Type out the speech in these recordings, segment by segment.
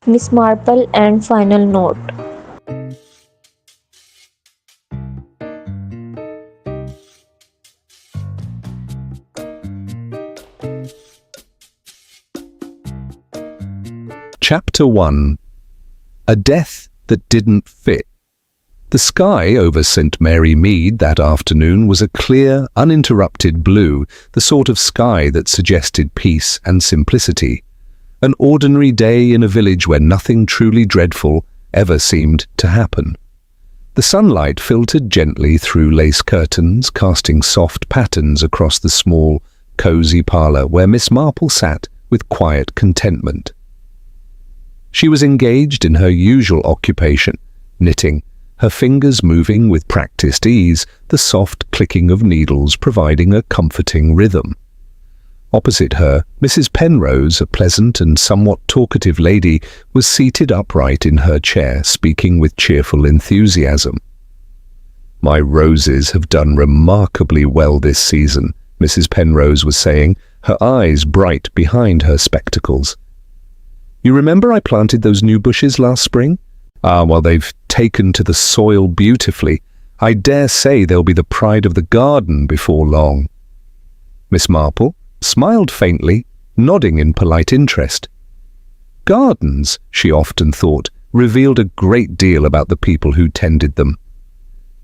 Miss Marple and final note. Chapter 1. A Death That Didn't Fit. The sky over St. Mary Mead that afternoon was a clear, uninterrupted blue, the sort of sky that suggested peace and simplicity. An ordinary day in a village where nothing truly dreadful ever seemed to happen. The sunlight filtered gently through lace curtains, casting soft patterns across the small, cosy parlour where Miss Marple sat with quiet contentment. She was engaged in her usual occupation, knitting, her fingers moving with practiced ease, the soft clicking of needles providing a comforting rhythm. Opposite her, Mrs. Penrose, a pleasant and somewhat talkative lady, was seated upright in her chair, speaking with cheerful enthusiasm. "My roses have done remarkably well this season," Mrs. Penrose was saying, her eyes bright behind her spectacles. "You remember I planted those new bushes last spring? Well, they've taken to the soil beautifully. I dare say they'll be the pride of the garden before long." Miss Marple smiled faintly, nodding in polite interest. Gardens, she often thought, revealed a great deal about the people who tended them.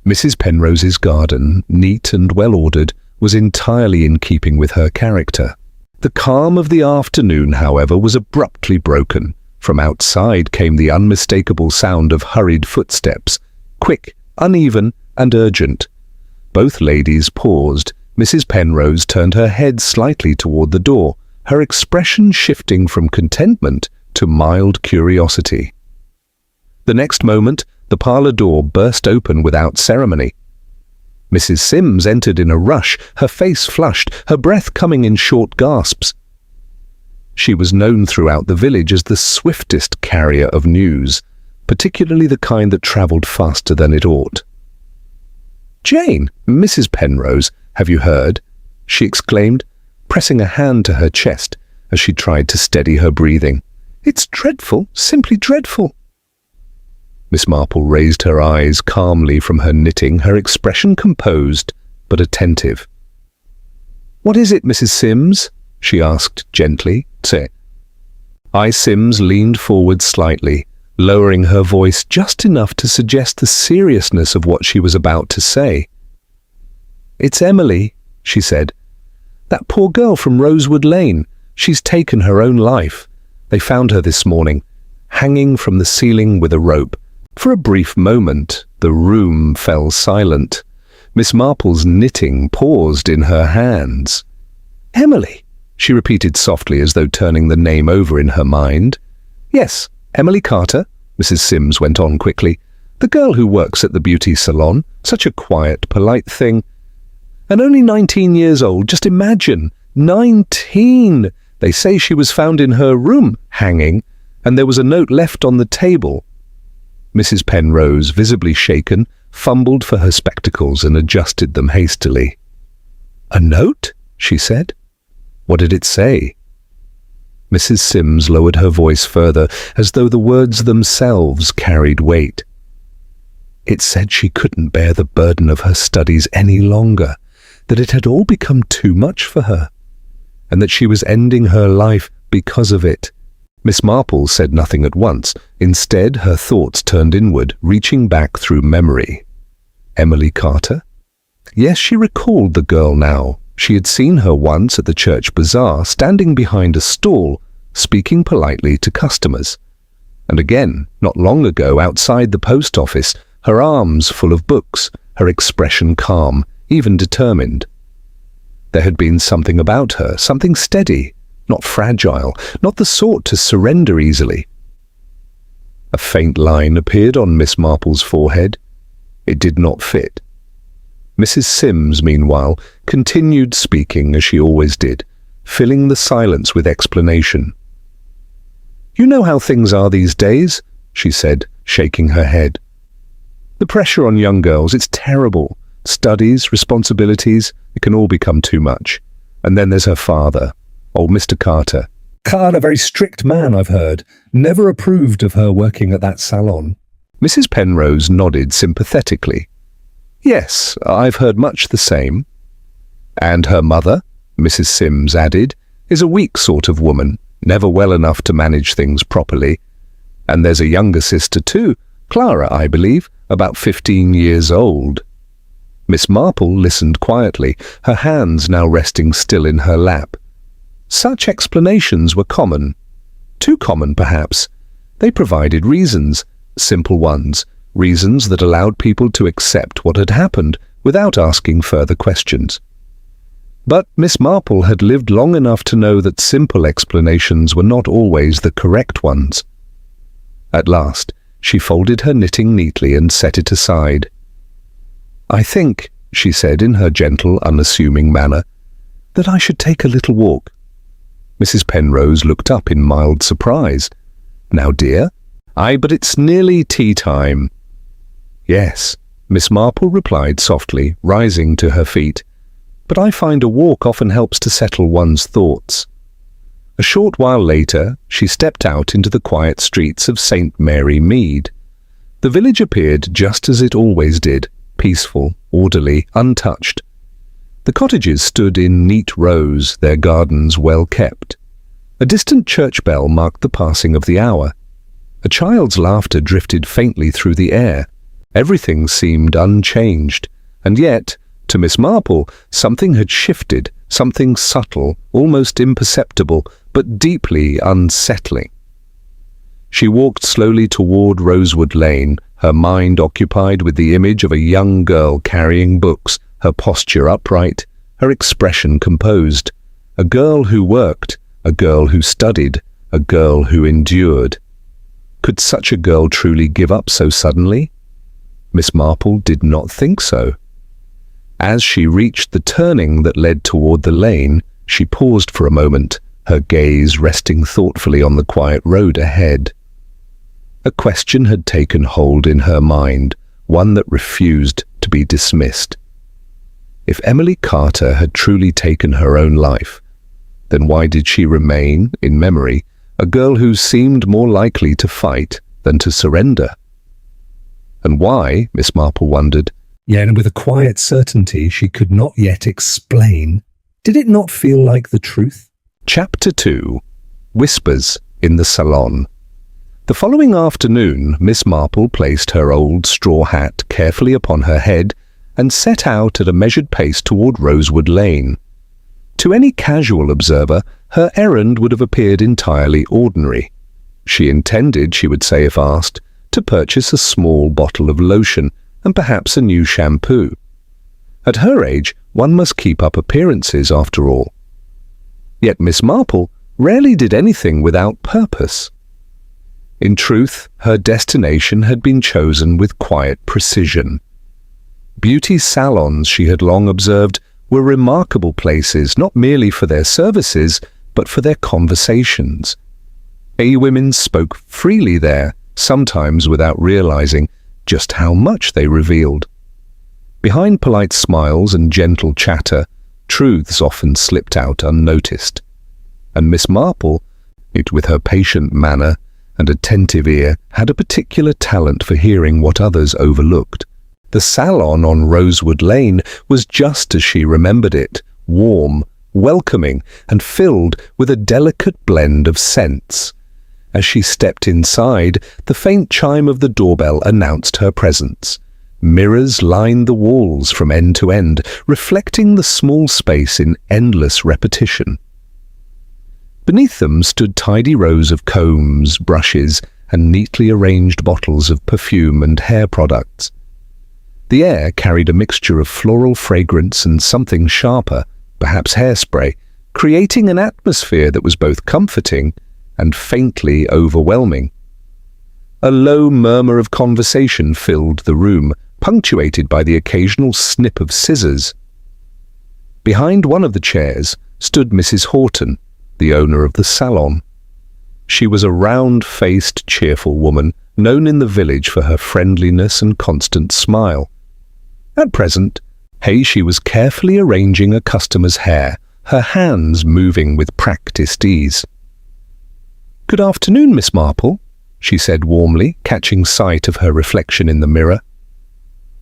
Mrs. Penrose's garden, neat and well-ordered, was entirely in keeping with her character. The calm of the afternoon, however, was abruptly broken. From outside came the unmistakable sound of hurried footsteps, quick, uneven, and urgent. Both ladies paused. Mrs. Penrose turned her head slightly toward the door, her expression shifting from contentment to mild curiosity. The next moment, the parlour door burst open without ceremony. Mrs. Sims entered in a rush, her face flushed, her breath coming in short gasps. She was known throughout the village as the swiftest carrier of news, particularly the kind that travelled faster than it ought. "Jane, Mrs. Penrose, have you heard?" she exclaimed, pressing a hand to her chest as she tried to steady her breathing. "It's dreadful, simply dreadful." Miss Marple raised her eyes calmly from her knitting, her expression composed but attentive. "What is it, Mrs. Sims?" she asked gently. "Say." Sims leaned forward slightly, lowering her voice just enough to suggest the seriousness of what she was about to say. "It's Emily," she said. "That poor girl from Rosewood Lane. She's taken her own life. They found her this morning, hanging from the ceiling with a rope." For a brief moment, the room fell silent. Miss Marple's knitting paused in her hands. "Emily," she repeated softly as though turning the name over in her mind. "Yes, Emily Carter," Mrs. Sims went on quickly. "The girl who works at the beauty salon. Such a quiet, polite thing. And only 19 years old, just imagine. 19! They say she was found in her room, hanging, and there was a note left on the table." Mrs. Penrose, visibly shaken, fumbled for her spectacles and adjusted them hastily. "A note?" she said. "What did it say?" Mrs. Sims lowered her voice further, as though the words themselves carried weight. "It said she couldn't bear the burden of her studies any longer, that it had all become too much for her, and that she was ending her life because of it." Miss Marple said nothing at once. Instead, her thoughts turned inward, reaching back through memory. Emily Carter? Yes, she recalled the girl now. She had seen her once at the church bazaar, standing behind a stall, speaking politely to customers. And again, not long ago, outside the post office, her arms full of books, her expression calm, even determined. There had been something about her, something steady, not fragile, not the sort to surrender easily. A faint line appeared on Miss Marple's forehead. It did not fit. Mrs. Sims, meanwhile, continued speaking as she always did, filling the silence with explanation. "You know how things are these days," she said, shaking her head. "The pressure on young girls, it's terrible. Studies, responsibilities, it can all become too much. And then there's her father, old Mr. Carter. God, a very strict man, I've heard. Never approved of her working at that salon. Mrs. Penrose nodded sympathetically. Yes, I've heard much the same. And her mother, Mrs. Sims added, is a weak sort of woman, never well enough to manage things properly. And there's a younger sister too, Clara, I believe, about 15 years old. Miss Marple listened quietly, her hands now resting still in her lap. Such explanations were common. Too common, perhaps. They provided reasons, simple ones, reasons that allowed people to accept what had happened without asking further questions. But Miss Marple had lived long enough to know that simple explanations were not always the correct ones. At last, she folded her knitting neatly and set it aside. "I think," she said in her gentle, unassuming manner, "that I should take a little walk." Mrs. Penrose looked up in mild surprise. "Now, dear?" "Aye, but it's nearly tea time." "Yes," Miss Marple replied softly, rising to her feet. "But I find a walk often helps to settle one's thoughts." A short while later, she stepped out into the quiet streets of St. Mary Mead. The village appeared just as it always did, peaceful, orderly, untouched. The cottages stood in neat rows, their gardens well kept. A distant church bell marked the passing of the hour. A child's laughter drifted faintly through the air. Everything seemed unchanged, and yet, to Miss Marple, something had shifted, something subtle, almost imperceptible, but deeply unsettling. She walked slowly toward Rosewood Lane, her mind occupied with the image of a young girl carrying books, her posture upright, her expression composed. A girl who worked, a girl who studied, a girl who endured. Could such a girl truly give up so suddenly? Miss Marple did not think so. As she reached the turning that led toward the lane, she paused for a moment, her gaze resting thoughtfully on the quiet road ahead. A question had taken hold in her mind, one that refused to be dismissed. If Emily Carter had truly taken her own life, then why did she remain, in memory, a girl who seemed more likely to fight than to surrender? And why, Miss Marple wondered, yet with a quiet certainty she could not yet explain, did it not feel like the truth? Chapter 2. Whispers in the Salon. The following afternoon, Miss Marple placed her old straw hat carefully upon her head and set out at a measured pace toward Rosewood Lane. To any casual observer, her errand would have appeared entirely ordinary. She intended, she would say if asked, to purchase a small bottle of lotion and perhaps a new shampoo. At her age, one must keep up appearances after all. Yet Miss Marple rarely did anything without purpose. In truth, her destination had been chosen with quiet precision. Beauty salons, she had long observed, were remarkable places not merely for their services, but for their conversations. Gay women spoke freely there, sometimes without realizing just how much they revealed. Behind polite smiles and gentle chatter, truths often slipped out unnoticed. And Miss Marple, with her patient manner and attentive ear, had a particular talent for hearing what others overlooked. The salon on Rosewood Lane was just as she remembered it, warm, welcoming, and filled with a delicate blend of scents. As she stepped inside, the faint chime of the doorbell announced her presence. Mirrors lined the walls from end to end, reflecting the small space in endless repetition. Beneath them stood tidy rows of combs, brushes, and neatly arranged bottles of perfume and hair products. The air carried a mixture of floral fragrance and something sharper, perhaps hairspray, creating an atmosphere that was both comforting and faintly overwhelming. A low murmur of conversation filled the room, punctuated by the occasional snip of scissors. Behind one of the chairs stood Mrs. Horton, the owner of the salon. She was a round-faced, cheerful woman, known in the village for her friendliness and constant smile. At present, she was carefully arranging a customer's hair, her hands moving with practiced ease. "Good afternoon, Miss Marple," she said warmly, catching sight of her reflection in the mirror.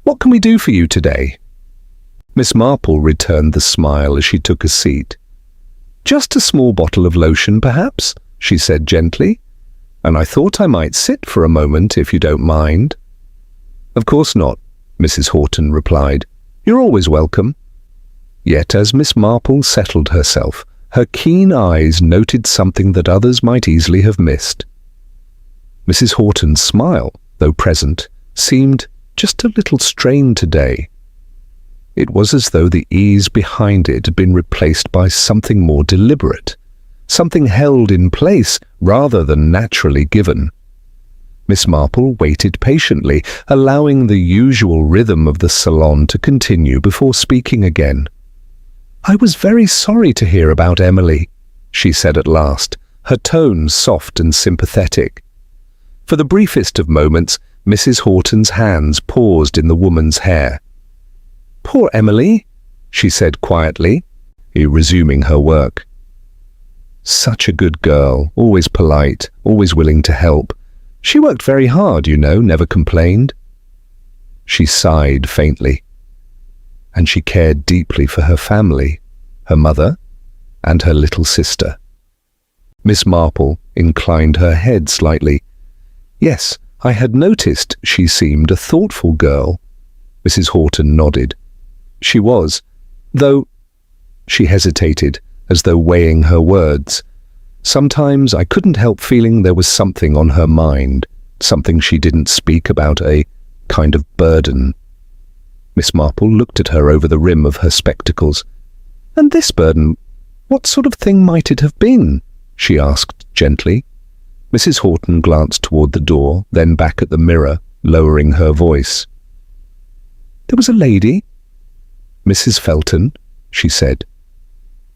"What can we do for you today?" Miss Marple returned the smile as she took a seat. "Just a small bottle of lotion, perhaps," she said gently, "and I thought I might sit for a moment if you don't mind." "Of course not," Mrs. Horton replied. "You're always welcome." Yet as Miss Marple settled herself, her keen eyes noted something that others might easily have missed. Mrs. Horton's smile, though present, seemed just a little strained today. It was as though the ease behind it had been replaced by something more deliberate, something held in place rather than naturally given. Miss Marple waited patiently, allowing the usual rhythm of the salon to continue before speaking again. "I was very sorry to hear about Emily," she said at last, her tone soft and sympathetic. For the briefest of moments, Mrs. Horton's hands paused in the woman's hair. "Poor Emily," she said quietly, resuming her work. "Such a good girl, always polite, always willing to help. She worked very hard, you know, never complained." She sighed faintly. And she cared deeply for her family, her mother, and her little sister. Miss Marple inclined her head slightly. "Yes, I had noticed she seemed a thoughtful girl." Mrs. Horton nodded. "She was, though—" She hesitated, as though weighing her words. "Sometimes I couldn't help feeling there was something on her mind, something she didn't speak about, a kind of burden." Miss Marple looked at her over the rim of her spectacles. "And this burden, what sort of thing might it have been?" she asked gently. Mrs. Horton glanced toward the door, then back at the mirror, lowering her voice. "There was a lady, Mrs. Felton," she said.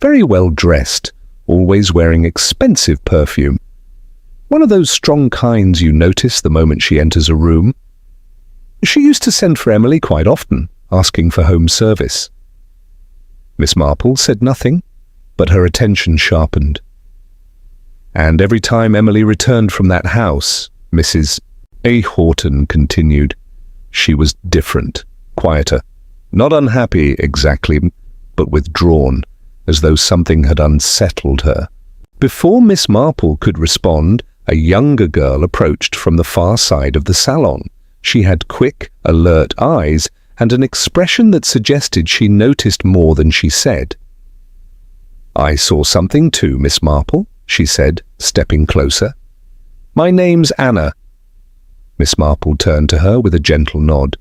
"Very well dressed, always wearing expensive perfume. One of those strong kinds you notice the moment she enters a room. She used to send for Emily quite often, asking for home service." Miss Marple said nothing, but her attention sharpened. "And every time Emily returned from that house," Mrs. A. Horton continued, "she was different, quieter, not unhappy exactly, but withdrawn, as though something had unsettled her." Before Miss Marple could respond, a younger girl approached from the far side of the salon. She had quick, alert eyes and an expression that suggested she noticed more than she said. "I saw something too, Miss Marple," she said, stepping closer. "My name's Anna." Miss Marple turned to her with a gentle nod.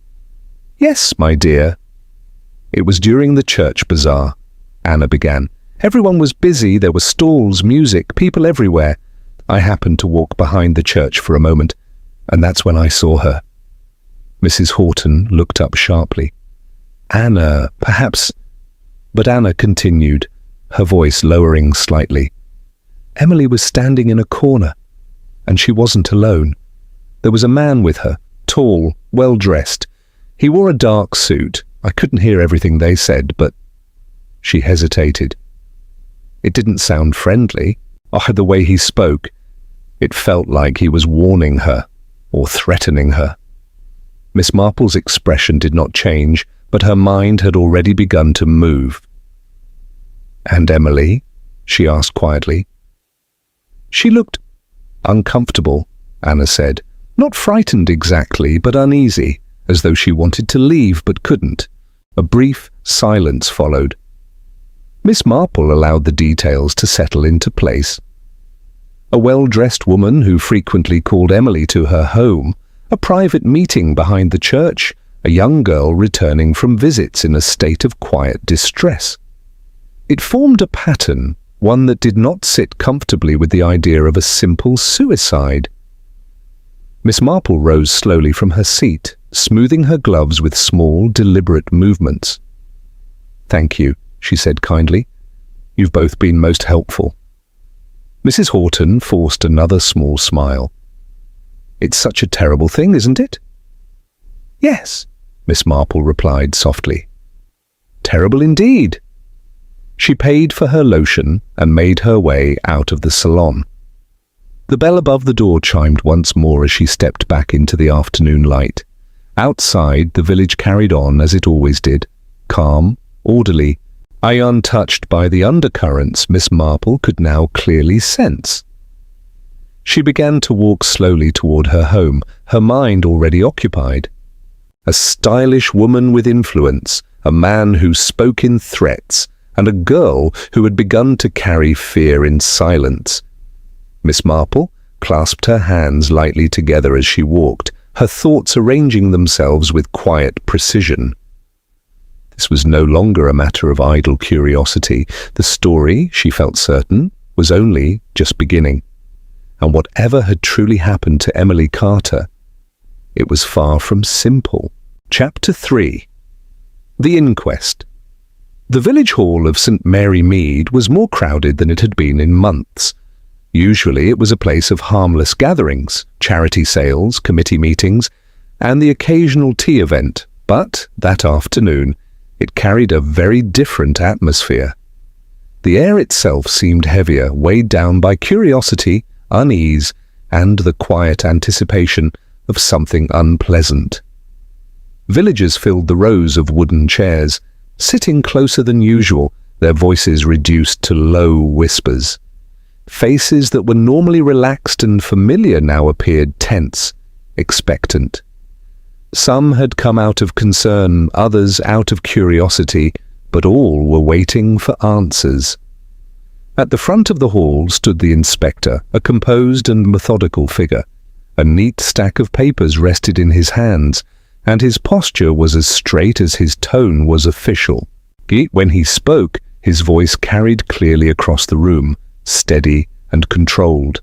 "Yes, my dear." "It was during the church bazaar," Anna began. "Everyone was busy, there were stalls, music, people everywhere. I happened to walk behind the church for a moment, and that's when I saw her." Mrs. Horton looked up sharply. "Anna, perhaps—" But Anna continued, her voice lowering slightly. "Emily was standing in a corner, and she wasn't alone. There was a man with her, tall, well-dressed. He wore a dark suit. I couldn't hear everything they said, but—" She hesitated. It didn't sound friendly, or the way he spoke. It felt like he was warning her, or threatening her. Miss Marple's expression did not change, but her mind had already begun to move. "And Emily?" she asked quietly. "She looked uncomfortable," Anna said. "Not frightened exactly, but uneasy, as though she wanted to leave but couldn't." A brief silence followed. Miss Marple allowed the details to settle into place. A well-dressed woman who frequently called Emily to her home, a private meeting behind the church, a young girl returning from visits in a state of quiet distress. It formed a pattern, one that did not sit comfortably with the idea of a simple suicide. Miss Marple rose slowly from her seat, smoothing her gloves with small, deliberate movements. "Thank you," she said kindly. "You've both been most helpful." Mrs. Horton forced another small smile. "It's such a terrible thing, isn't it?" "Yes," Miss Marple replied softly. "Terrible indeed." She paid for her lotion and made her way out of the salon. The bell above the door chimed once more as she stepped back into the afternoon light. Outside, the village carried on as it always did, calm, orderly, untouched by the undercurrents Miss Marple could now clearly sense. She began to walk slowly toward her home, her mind already occupied. A stylish woman with influence, a man who spoke in threats, and a girl who had begun to carry fear in silence. Miss Marple clasped her hands lightly together as she walked, her thoughts arranging themselves with quiet precision. This was no longer a matter of idle curiosity. The story, she felt certain, was only just beginning. And whatever had truly happened to Emily Carter, it was far from simple. Chapter 3. The Inquest. The village hall of St. Mary Mead was more crowded than it had been in months. Usually it was a place of harmless gatherings, charity sales, committee meetings, and the occasional tea event, but that afternoon it carried a very different atmosphere. The air itself seemed heavier, weighed down by curiosity, unease, and the quiet anticipation of something unpleasant. Villagers filled the rows of wooden chairs, sitting closer than usual, their voices reduced to low whispers. Faces that were normally relaxed and familiar now appeared tense, expectant. Some had come out of concern, others out of curiosity, but all were waiting for answers. At the front of the hall stood the inspector, a composed and methodical figure. A neat stack of papers rested in his hands, and his posture was as straight as his tone was official. When he spoke, his voice carried clearly across the room, steady and controlled.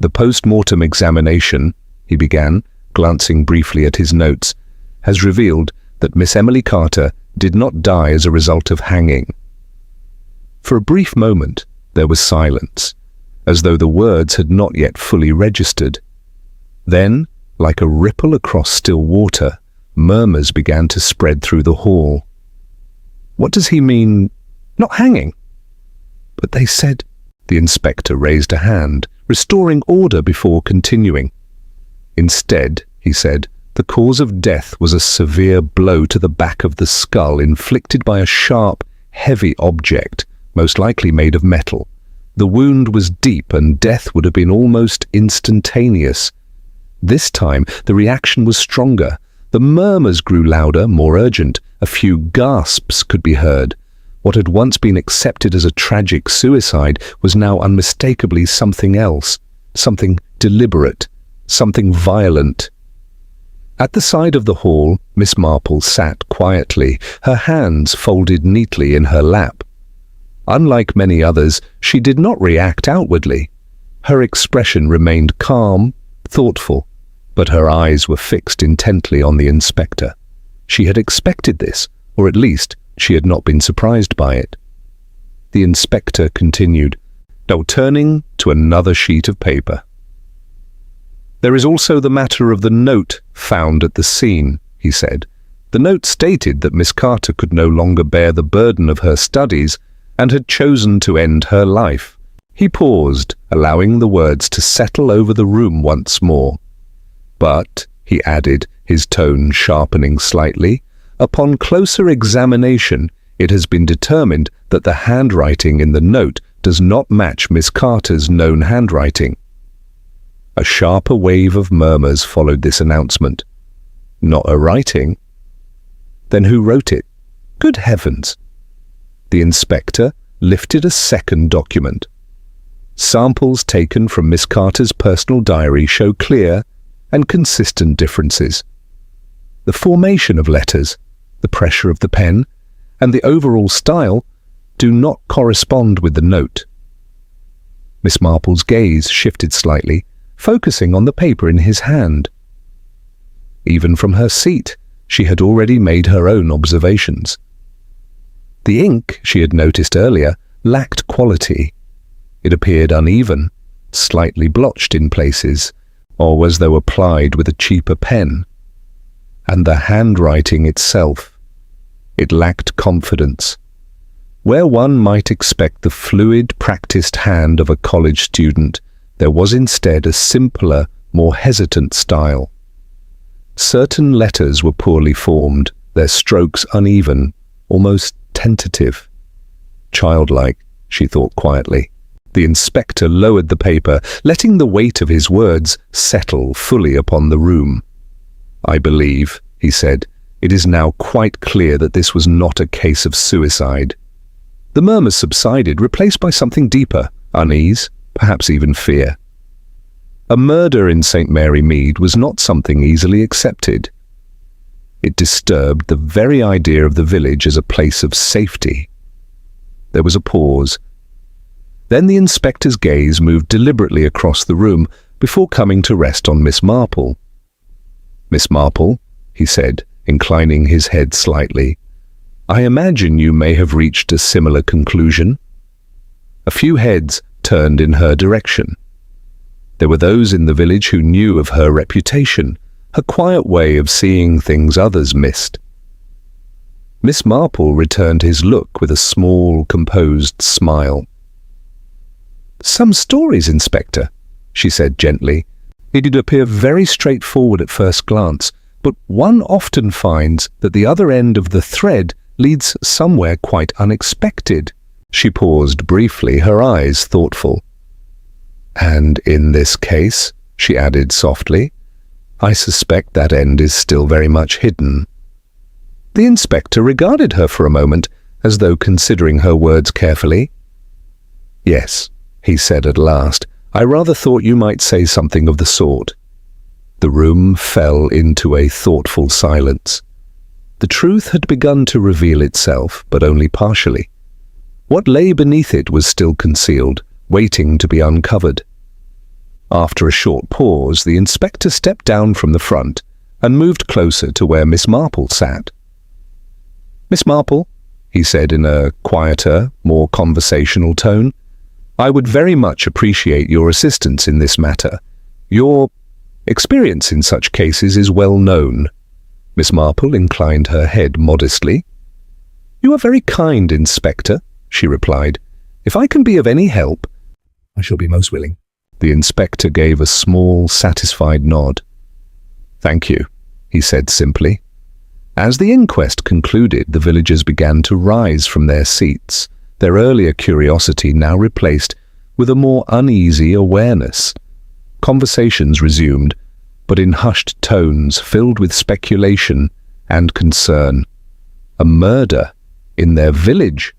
"The post-mortem examination," he began, glancing briefly at his notes, "has revealed that Miss Emily Carter did not die as a result of hanging." For a brief moment, there was silence, as though the words had not yet fully registered. Then, like a ripple across still water, murmurs began to spread through the hall. "What does he mean, not hanging?" "But they said—" The inspector raised a hand, restoring order before continuing. "Instead," he said, "the cause of death was a severe blow to the back of the skull inflicted by a sharp, heavy object, most likely made of metal. The wound was deep and death would have been almost instantaneous. This time, the reaction was stronger. The murmurs grew louder, more urgent. A few gasps could be heard. What had once been accepted as a tragic suicide was now unmistakably something else, something deliberate, something violent." At the side of the hall, Miss Marple sat quietly, her hands folded neatly in her lap. Unlike many others, she did not react outwardly. Her expression remained calm, thoughtful, but her eyes were fixed intently on the inspector. She had expected this, or at least she had not been surprised by it. The inspector continued, now turning to another sheet of paper. "There is also the matter of the note found at the scene," he said. "The note stated that Miss Carter could no longer bear the burden of her studies and had chosen to end her life." He paused, allowing the words to settle over the room once more. "But," he added, his tone sharpening slightly, "upon closer examination, it has been determined that the handwriting in the note does not match Miss Carter's known handwriting." A sharper wave of murmurs followed this announcement. "Not her writing? Then who wrote it? Good heavens!" The inspector lifted a second document. Samples taken from Miss Carter's personal diary show clear and consistent differences. The formation of letters, the pressure of the pen, and the overall style do not correspond with the note. Miss Marple's gaze shifted slightly, focusing on the paper in his hand. Even from her seat, she had already made her own observations. The ink, she had noticed earlier, lacked quality. It appeared uneven, slightly blotched in places, or as though applied with a cheaper pen. And the handwriting itself, it lacked confidence. Where one might expect the fluid, practiced hand of a college student, There was instead a simpler, more hesitant style. Certain letters were poorly formed, their strokes uneven, almost tentative. Childlike, she thought quietly. The inspector lowered the paper, letting the weight of his words settle fully upon the room. "I believe," he said, "it is now quite clear that this was not a case of suicide." The murmurs subsided, replaced by something deeper, unease, perhaps even fear. A murder in St. Mary Mead was not something easily accepted. It disturbed the very idea of the village as a place of safety. There was a pause. Then the inspector's gaze moved deliberately across the room before coming to rest on Miss Marple. "Miss Marple," he said, inclining his head slightly, "I imagine you may have reached a similar conclusion." A few heads turned in her direction. There were those in the village who knew of her reputation, her quiet way of seeing things others missed. Miss Marple returned his look with a small, composed smile. "Some stories, Inspector," she said gently. "It did appear very straightforward at first glance, but one often finds that the other end of the thread leads somewhere quite unexpected." She paused briefly, her eyes thoughtful. "And in this case," she added softly, "I suspect that end is still very much hidden." The inspector regarded her for a moment, as though considering her words carefully. "Yes," he said at last, "I rather thought you might say something of the sort." The room fell into a thoughtful silence. The truth had begun to reveal itself, but only partially. What lay beneath it was still concealed, waiting to be uncovered. After a short pause, the inspector stepped down from the front and moved closer to where Miss Marple sat. "Miss Marple," he said in a quieter, more conversational tone, "I would very much appreciate your assistance in this matter. Your experience in such cases is well known." Miss Marple inclined her head modestly. "You are very kind, Inspector," she replied. "If I can be of any help, I shall be most willing." The inspector gave a small, satisfied nod. "Thank you," he said simply. As the inquest concluded, the villagers began to rise from their seats, their earlier curiosity now replaced with a more uneasy awareness. Conversations resumed, but in hushed tones filled with speculation and concern. A murder in their village?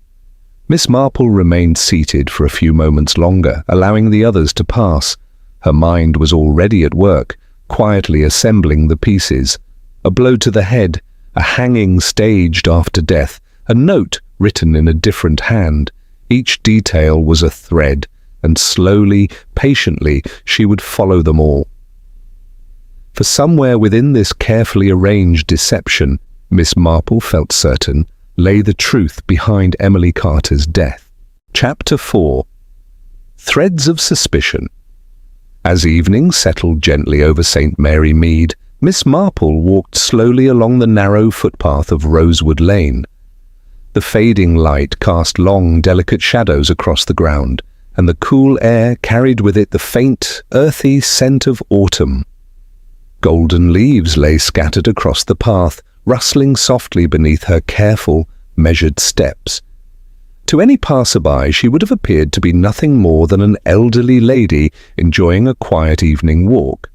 Miss Marple remained seated for a few moments longer, allowing the others to pass. Her mind was already at work, quietly assembling the pieces. A blow to the head, a hanging staged after death, a note written in a different hand. Each detail was a thread, and slowly, patiently, she would follow them all. For somewhere within this carefully arranged deception, Miss Marple felt certain, lay the truth behind Emily Carter's death. Chapter 4. Threads of Suspicion. As evening settled gently over St. Mary Mead, Miss Marple walked slowly along the narrow footpath of Rosewood Lane. The fading light cast long, delicate shadows across the ground, and the cool air carried with it the faint, earthy scent of autumn. Golden leaves lay scattered across the path, rustling softly beneath her careful, measured steps. To any passerby she would have appeared to be nothing more than an elderly lady enjoying a quiet evening walk.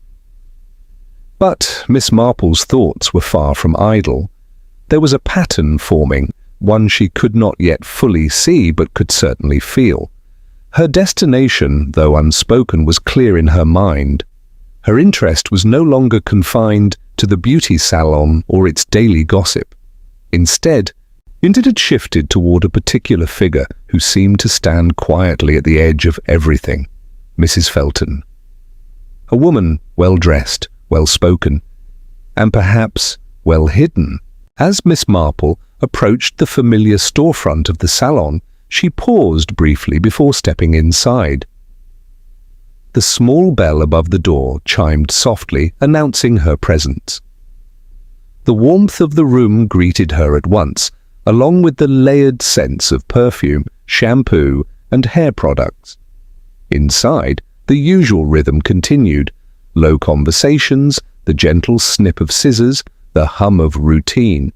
But Miss Marple's thoughts were far from idle. There was a pattern forming, one she could not yet fully see but could certainly feel. Her destination, though unspoken, was clear in her mind. Her interest was no longer confined to the beauty salon or its daily gossip. Instead, it had shifted toward a particular figure who seemed to stand quietly at the edge of everything, Mrs. Felton. A woman well-dressed, well-spoken, and perhaps well-hidden. As Miss Marple approached the familiar storefront of the salon, she paused briefly before stepping inside. The small bell above the door chimed softly, announcing her presence. The warmth of the room greeted her at once, along with the layered scents of perfume, shampoo, and hair products. Inside, The usual rhythm continued: low conversations, the gentle snip of scissors, the hum of routine.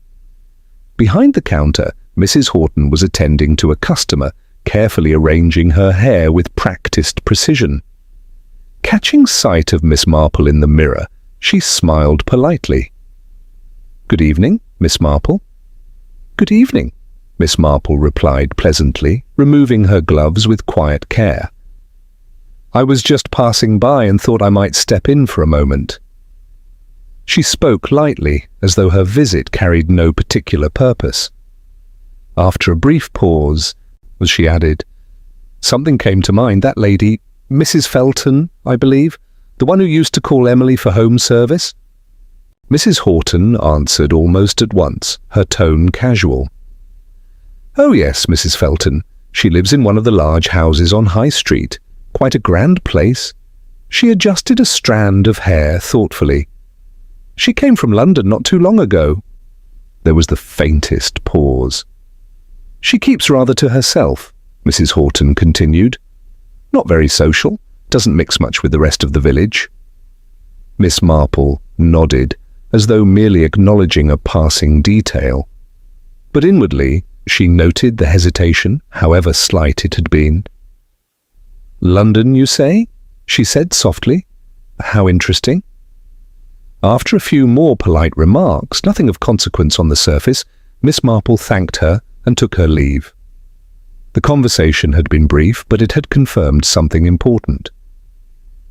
Behind the counter, Mrs. Horton was attending to a customer, carefully arranging her hair with practiced precision. Catching sight of Miss Marple in the mirror, she smiled politely. "Good evening, Miss Marple." "Good evening," Miss Marple replied pleasantly, removing her gloves with quiet care. "I was just passing by and thought I might step in for a moment." She spoke lightly, as though her visit carried no particular purpose. After a brief pause, as she added, "Something came to mind. That lady, Mrs. Felton, I believe, the one who used to call Emily for home service?" Mrs. Horton answered almost at once, her tone casual. "Oh yes, Mrs. Felton. She lives in one of the large houses on High Street. Quite a grand place." She adjusted a strand of hair thoughtfully. "She came from London not too long ago." There was the faintest pause. "She keeps rather to herself," Mrs. Horton continued. "Not very social, doesn't mix much with the rest of the village." Miss Marple nodded, as though merely acknowledging a passing detail. But inwardly, she noted the hesitation, however slight it had been. "London, you say?" she said softly. "How interesting." After a few more polite remarks, nothing of consequence on the surface, Miss Marple thanked her and took her leave. The conversation had been brief, but it had confirmed something important.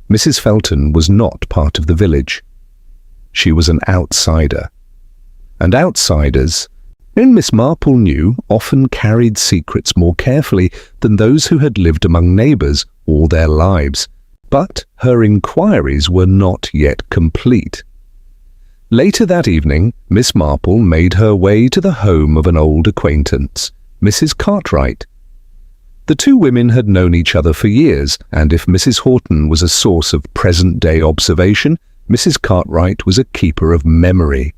Mrs. Felton was not part of the village. She was an outsider. And outsiders, Miss Marple knew, often carried secrets more carefully than those who had lived among neighbours all their lives. But her inquiries were not yet complete. Later that evening, Miss Marple made her way to the home of an old acquaintance, Mrs. Cartwright. The two women had known each other for years, and if Mrs. Horton was a source of present-day observation, Mrs. Cartwright was a keeper of memory.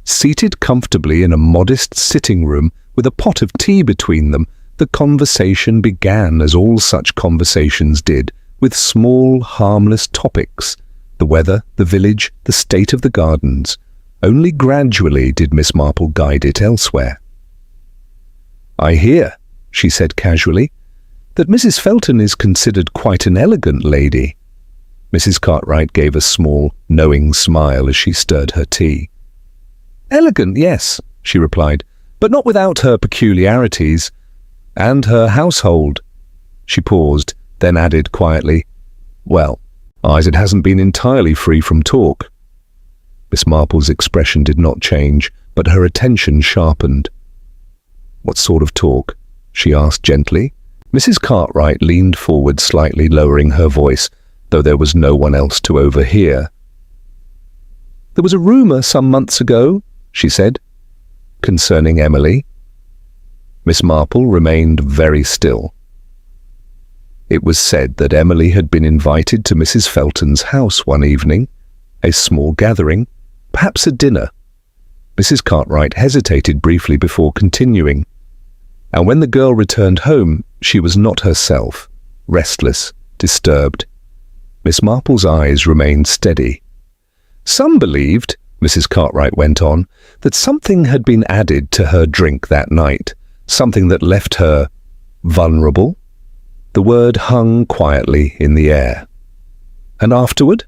Seated comfortably in a modest sitting room with a pot of tea between them, the conversation began as all such conversations did, with small, harmless topics: the weather, the village, the state of the gardens. Only gradually did Miss Marple guide it elsewhere. "I hear," she said casually, "that Mrs. Felton is considered quite an elegant lady." Mrs. Cartwright gave a small, knowing smile as she stirred her tea. "Elegant, yes," she replied, "but not without her peculiarities. And her household." She paused, then added quietly, "Well, it hasn't been entirely free from talk." Miss Marple's expression did not change, but her attention sharpened. "What sort of talk?" she asked gently. Mrs. Cartwright leaned forward slightly, lowering her voice, though there was no one else to overhear. "There was a rumour some months ago," she said, "concerning Emily." Miss Marple remained very still. It was said that Emily had been invited to Mrs. Felton's house one evening, a small gathering, perhaps a dinner. Mrs. Cartwright hesitated briefly before continuing. And when the girl returned home, she was not herself, restless, disturbed. Miss Marple's eyes remained steady. "Some believed," Mrs. Cartwright went on, "that something had been added to her drink that night, something that left her vulnerable." The word hung quietly in the air. "And afterward?"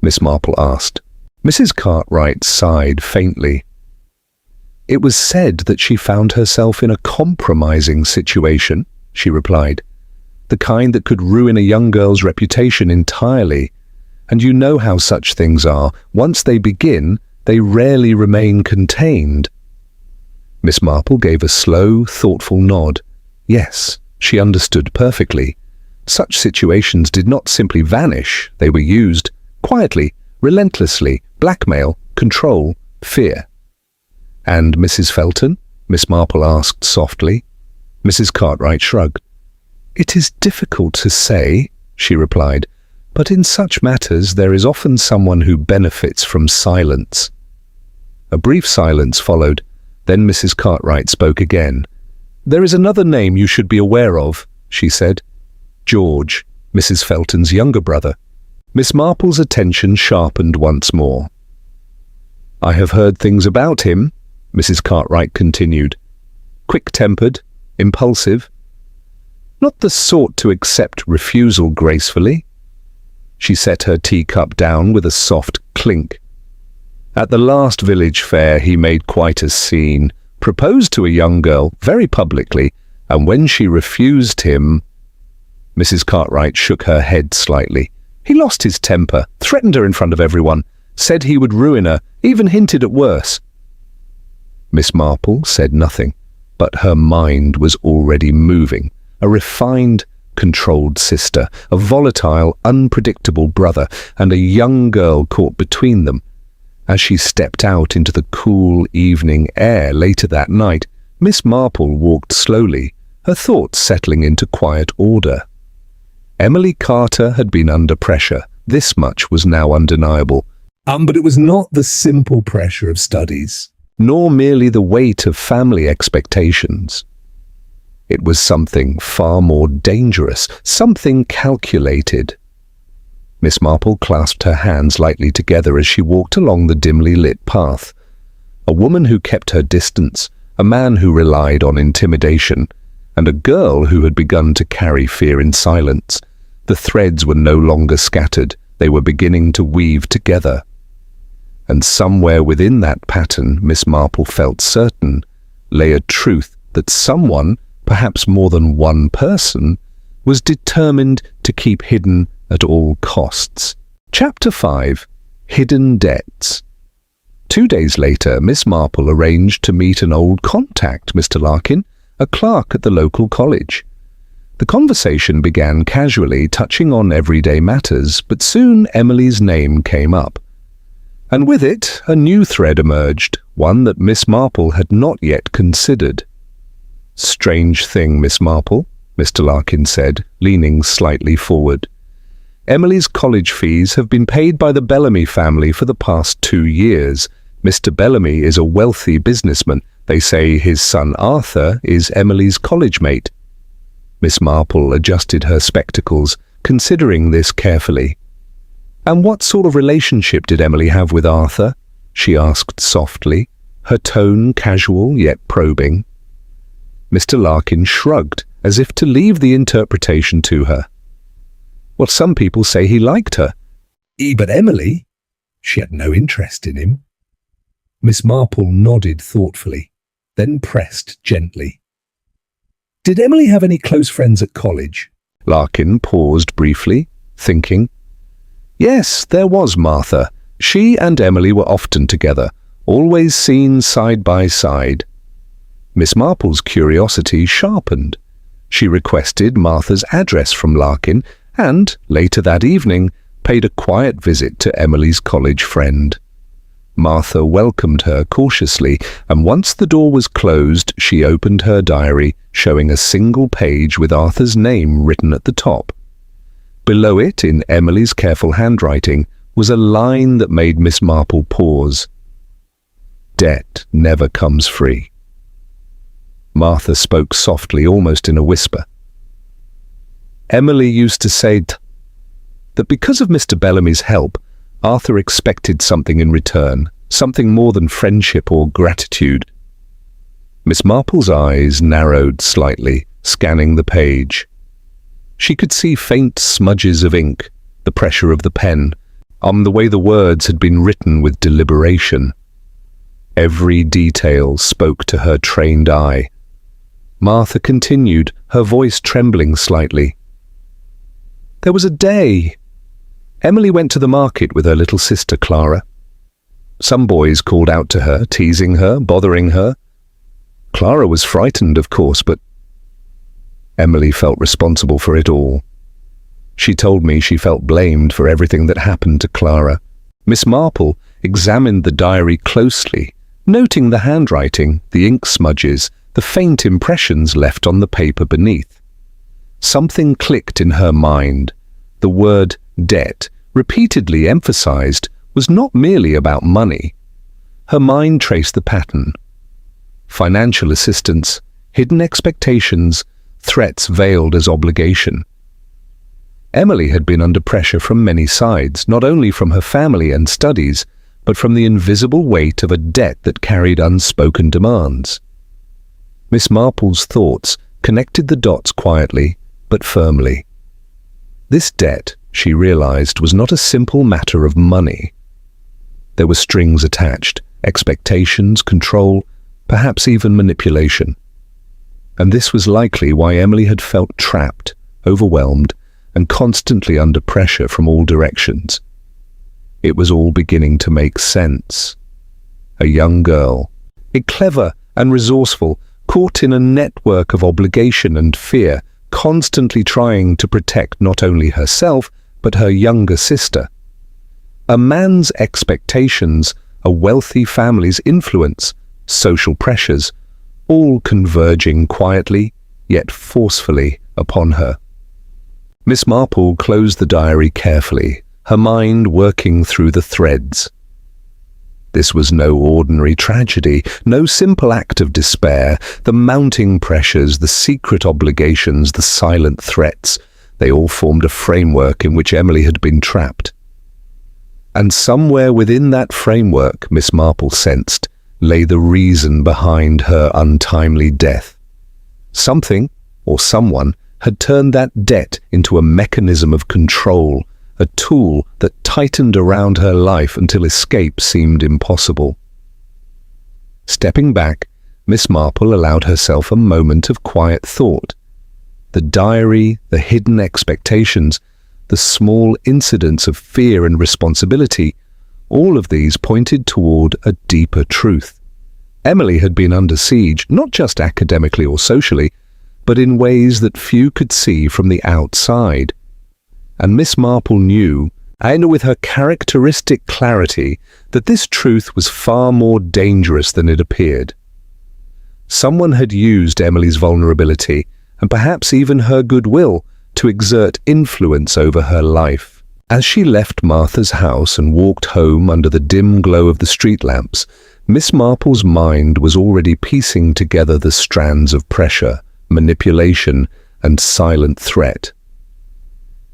Miss Marple asked. Mrs. Cartwright sighed faintly. "It was said that she found herself in a compromising situation," she replied. "The kind that could ruin a young girl's reputation entirely. And you know how such things are. Once they begin, they rarely remain contained." Miss Marple gave a slow, thoughtful nod. Yes, she understood perfectly. Such situations did not simply vanish, they were used, quietly, relentlessly, blackmail, control, fear. "And Mrs. Felton?" Miss Marple asked softly. Mrs. Cartwright shrugged. "It is difficult to say," she replied, "but in such matters there is often someone who benefits from silence." A brief silence followed. Then Mrs. Cartwright spoke again. "There is another name you should be aware of," she said. "George. Mrs. Felton's younger brother. Miss Marple's attention sharpened once more. "I have heard things about him," Mrs. Cartwright continued. "Quick-tempered, impulsive. Not the sort to accept refusal gracefully." She set her teacup down with a soft clink. "At the last village fair he made quite a scene, proposed to a young girl very publicly, and when she refused him—" Mrs. Cartwright shook her head slightly. "He lost his temper, threatened her in front of everyone, said he would ruin her, even hinted at worse." Miss Marple said nothing, but her mind was already moving. A refined, controlled sister, a volatile, unpredictable brother, and a young girl caught between them. As she stepped out into the cool evening air later that night, Miss Marple walked slowly, her thoughts settling into quiet order. Emily Carter had been under pressure. This much was now undeniable. But it was not the simple pressure of studies, nor merely the weight of family expectations. It was something far more dangerous, something calculated. Miss Marple clasped her hands lightly together as she walked along the dimly lit path. A woman who kept her distance, a man who relied on intimidation, and a girl who had begun to carry fear in silence. The threads were no longer scattered, they were beginning to weave together. And somewhere within that pattern, Miss Marple felt certain, lay a truth that someone, perhaps more than one person, was determined to keep hidden at all costs. Chapter 5. Hidden Debts. 2 days later, Miss Marple arranged to meet an old contact, Mr. Larkin, a clerk at the local college. The conversation began casually, touching on everyday matters, but soon Emily's name came up. And with it, a new thread emerged, one that Miss Marple had not yet considered. "Strange thing, Miss Marple," Mr. Larkin said, leaning slightly forward. "Emily's college fees have been paid by the Bellamy family for the past 2 years. Mr. Bellamy is a wealthy businessman. They say his son Arthur is Emily's college mate." Miss Marple adjusted her spectacles, considering this carefully. "And what sort of relationship did Emily have with Arthur?" she asked softly, her tone casual yet probing. Mr. Larkin shrugged, as if to leave the interpretation to her. "Well, some people say he liked her." But Emily? She had no interest in him. Miss Marple nodded thoughtfully, then pressed gently. "Did Emily have any close friends at college?" Larkin paused briefly, thinking. "Yes, there was Martha. She and Emily were often together, always seen side by side." Miss Marple's curiosity sharpened. She requested Martha's address from Larkin and, later that evening, paid a quiet visit to Emily's college friend. Martha welcomed her cautiously, and once the door was closed, she opened her diary, showing a single page with Arthur's name written at the top. Below it, in Emily's careful handwriting, was a line that made Miss Marple pause. "Debt never comes free." Martha spoke softly, almost in a whisper. "Emily used to say that because of Mr. Bellamy's help, Arthur expected something in return, something more than friendship or gratitude." Miss Marple's eyes narrowed slightly, scanning the page. She could see faint smudges of ink, the pressure of the pen, the way the words had been written with deliberation. Every detail spoke to her trained eye. Martha continued, her voice trembling slightly. "There was a day. Emily went to the market with her little sister Clara. Some boys called out to her, teasing her, bothering her. Clara was frightened, of course, but Emily felt responsible for it all. She told me she felt blamed for everything that happened to Clara. Miss Marple examined the diary closely, noting the handwriting, the ink smudges, the faint impressions left on the paper beneath. Something clicked in her mind. The word debt, repeatedly emphasized, was not merely about money. Her mind traced the pattern. Financial assistance, hidden expectations, threats veiled as obligation. Emily had been under pressure from many sides, not only from her family and studies, but from the invisible weight of a debt that carried unspoken demands. Miss Marple's thoughts connected the dots quietly, but firmly. This debt, she realized, was not a simple matter of money. There were strings attached, expectations, control, perhaps even manipulation. And this was likely why Emily had felt trapped, overwhelmed, and constantly under pressure from all directions. It was all beginning to make sense. A young girl, clever and resourceful, caught in a network of obligation and fear, constantly trying to protect not only herself, but her younger sister. A man's expectations, a wealthy family's influence, social pressures, all converging quietly, yet forcefully, upon her. Miss Marple closed the diary carefully, her mind working through the threads. This was no ordinary tragedy, no simple act of despair. The mounting pressures, the secret obligations, the silent threats, they all formed a framework in which Emily had been trapped. And somewhere within that framework, Miss Marple sensed, lay the reason behind her untimely death. Something, or someone, had turned that debt into a mechanism of control, a tool that tightened around her life until escape seemed impossible. Stepping back, Miss Marple allowed herself a moment of quiet thought. The diary, the hidden expectations, the small incidents of fear and responsibility, all of these pointed toward a deeper truth. Emily had been under siege, not just academically or socially, but in ways that few could see from the outside. And Miss Marple knew, and with her characteristic clarity, that this truth was far more dangerous than it appeared. Someone had used Emily's vulnerability, and perhaps even her goodwill, to exert influence over her life. As she left Martha's house and walked home under the dim glow of the street lamps, Miss Marple's mind was already piecing together the strands of pressure, manipulation, and silent threat.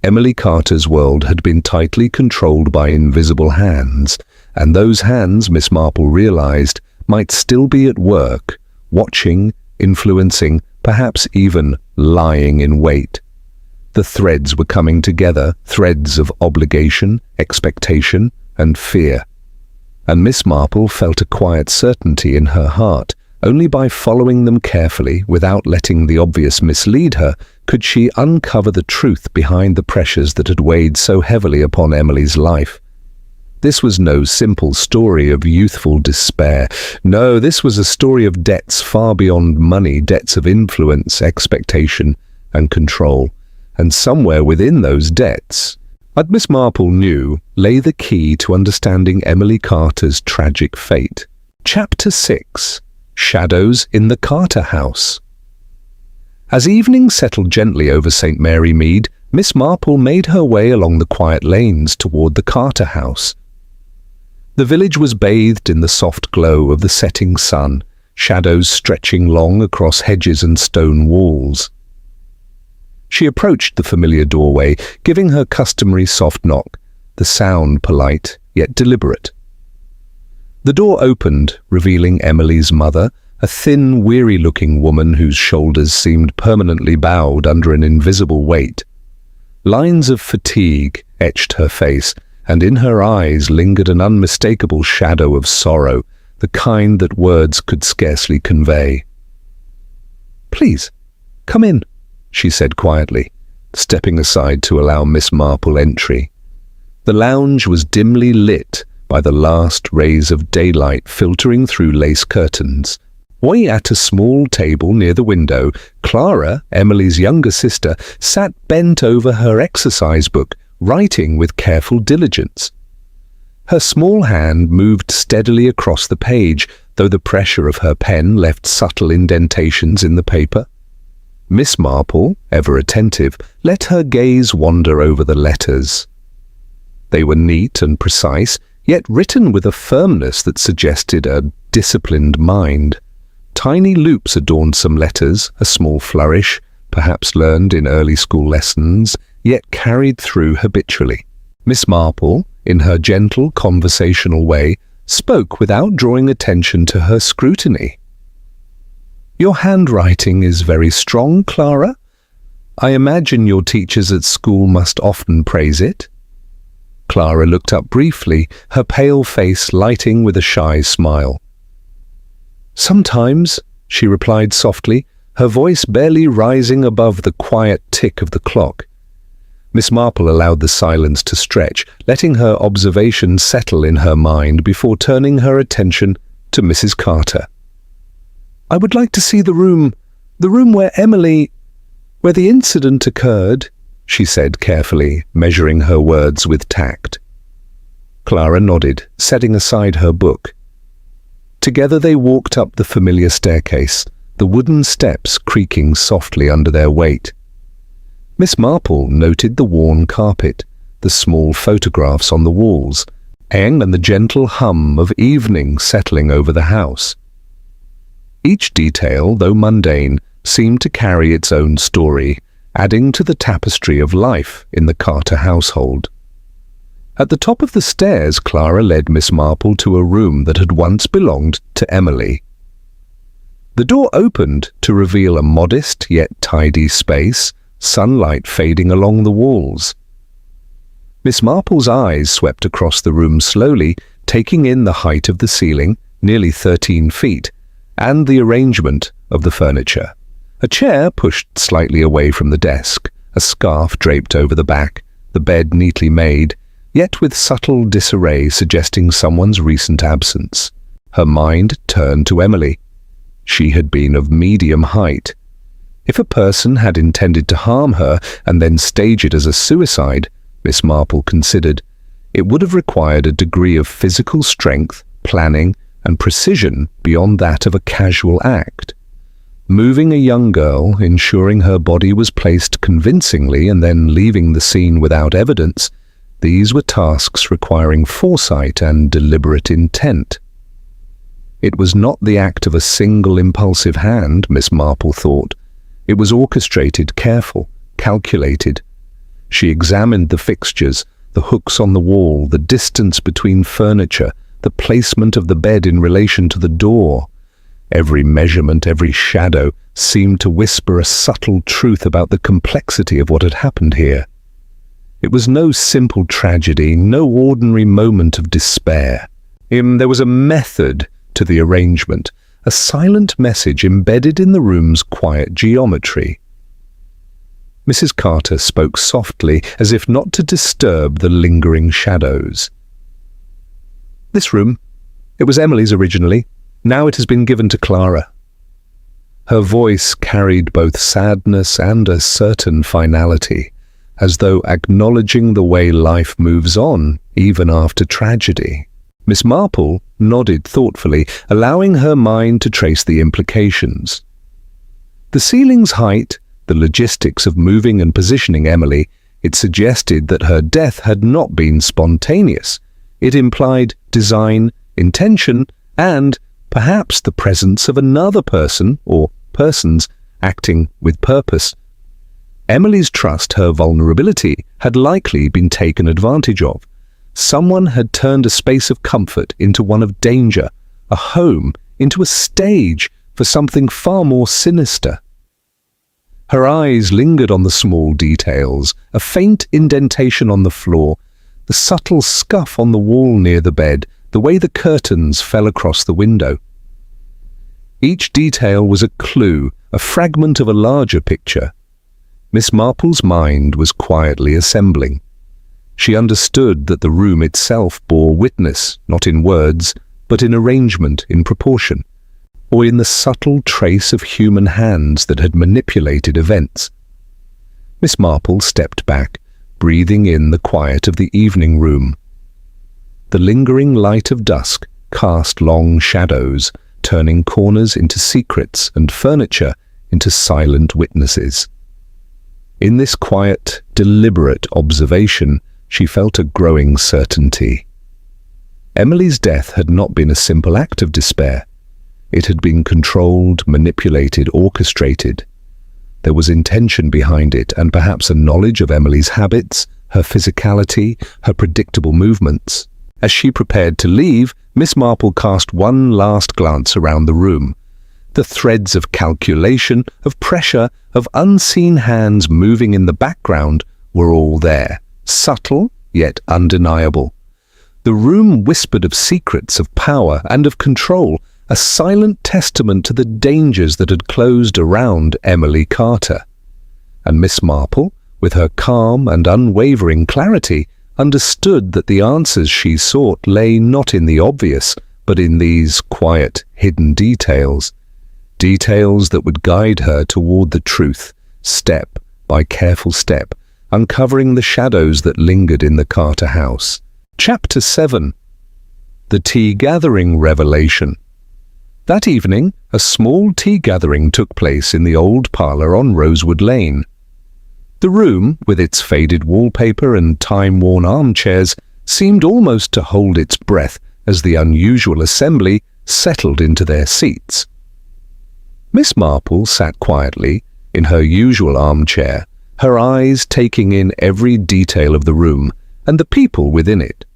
Emily Carter's world had been tightly controlled by invisible hands, and those hands, Miss Marple realized, might still be at work, watching, influencing, perhaps even lying in wait. The threads were coming together, threads of obligation, expectation, and fear. And Miss Marple felt a quiet certainty in her heart. Only by following them carefully, without letting the obvious mislead her, could she uncover the truth behind the pressures that had weighed so heavily upon Emily's life. This was no simple story of youthful despair. No, this was a story of debts far beyond money, debts of influence, expectation, and control. And somewhere within those debts, as Miss Marple knew, lay the key to understanding Emily Carter's tragic fate. Chapter 6. Shadows in the Carter House. As evening settled gently over St. Mary Mead, Miss Marple made her way along the quiet lanes toward the Carter House. The village was bathed in the soft glow of the setting sun, shadows stretching long across hedges and stone walls. She approached the familiar doorway, giving her customary soft knock, the sound polite yet deliberate. The door opened, revealing Emily's mother, a thin, weary-looking woman whose shoulders seemed permanently bowed under an invisible weight. Lines of fatigue etched her face, and in her eyes lingered an unmistakable shadow of sorrow, the kind that words could scarcely convey. "Please, come in," she said quietly, stepping aside to allow Miss Marple entry. The lounge was dimly lit by the last rays of daylight filtering through lace curtains. Way at a small table near the window, Clara, Emily's younger sister, sat bent over her exercise book, writing with careful diligence. Her small hand moved steadily across the page, though the pressure of her pen left subtle indentations in the paper. Miss Marple, ever attentive, let her gaze wander over the letters. They were neat and precise, yet written with a firmness that suggested a disciplined mind. Tiny loops adorned some letters, a small flourish, perhaps learned in early school lessons, yet carried through habitually. Miss Marple, in her gentle conversational way, spoke without drawing attention to her scrutiny. "Your handwriting is very strong, Clara. I imagine your teachers at school must often praise it." Clara looked up briefly, her pale face lighting with a shy smile. "Sometimes," she replied softly, her voice barely rising above the quiet tick of the clock. Miss Marple allowed the silence to stretch, letting her observation settle in her mind before turning her attention to Mrs. Carter. "I would like to see the room where where the incident occurred," she said carefully, measuring her words with tact. Clara nodded, setting aside her book. Together they walked up the familiar staircase, the wooden steps creaking softly under their weight. Miss Marple noted the worn carpet, the small photographs on the walls, and the gentle hum of evening settling over the house. Each detail, though mundane, seemed to carry its own story, adding to the tapestry of life in the Carter household. At the top of the stairs, Clara led Miss Marple to a room that had once belonged to Emily. The door opened to reveal a modest yet tidy space, sunlight fading along the walls. Miss Marple's eyes swept across the room slowly, taking in the height of the ceiling, nearly 13 feet, and the arrangement of the furniture. A chair pushed slightly away from the desk, a scarf draped over the back, the bed neatly made, yet with subtle disarray suggesting someone's recent absence. Her mind turned to Emily. She had been of medium height. If a person had intended to harm her and then stage it as a suicide, Miss Marple considered, it would have required a degree of physical strength, planning, and precision beyond that of a casual act. Moving a young girl, ensuring her body was placed convincingly and then leaving the scene without evidence, these were tasks requiring foresight and deliberate intent. It was not the act of a single impulsive hand, Miss Marple thought. It was orchestrated, careful, calculated. She examined the fixtures, the hooks on the wall, the distance between furniture, the placement of the bed in relation to the door. Every measurement, every shadow seemed to whisper a subtle truth about the complexity of what had happened here. It was no simple tragedy, no ordinary moment of despair. There was a method to the arrangement, a silent message embedded in the room's quiet geometry. Mrs. Carter spoke softly, as if not to disturb the lingering shadows. "This room, it was Emily's originally. Now it has been given to Clara." Her voice carried both sadness and a certain finality, as though acknowledging the way life moves on, even after tragedy. Miss Marple nodded thoughtfully, allowing her mind to trace the implications. The ceiling's height, the logistics of moving and positioning Emily, it suggested that her death had not been spontaneous. It implied design, intention, and perhaps the presence of another person or persons acting with purpose. Emily's trust, her vulnerability, had likely been taken advantage of. Someone had turned a space of comfort into one of danger, a home into a stage for something far more sinister. Her eyes lingered on the small details, a faint indentation on the floor, the subtle scuff on the wall near the bed, the way the curtains fell across the window. Each detail was a clue, a fragment of a larger picture. Miss Marple's mind was quietly assembling. She understood that the room itself bore witness, not in words, but in arrangement, in proportion, or in the subtle trace of human hands that had manipulated events. Miss Marple stepped back, breathing in the quiet of the evening room. The lingering light of dusk cast long shadows, turning corners into secrets and furniture into silent witnesses. In this quiet, deliberate observation, she felt a growing certainty. Emily's death had not been a simple act of despair. It had been controlled, manipulated, orchestrated. There was intention behind it, and perhaps a knowledge of Emily's habits, her physicality, her predictable movements. As she prepared to leave, Miss Marple cast one last glance around the room. The threads of calculation, of pressure, of unseen hands moving in the background were all there, subtle yet undeniable. The room whispered of secrets, of power, and of control, a silent testament to the dangers that had closed around Emily Carter. And Miss Marple, with her calm and unwavering clarity, understood that the answers she sought lay not in the obvious, but in these quiet, hidden details. Details that would guide her toward the truth, step by careful step, uncovering the shadows that lingered in the Carter house. Chapter 7. The Tea Gathering Revelation. That evening, a small tea gathering took place in the old parlour on Rosewood Lane. The room, with its faded wallpaper and time-worn armchairs, seemed almost to hold its breath as the unusual assembly settled into their seats. Miss Marple sat quietly in her usual armchair, her eyes taking in every detail of the room and the people within it.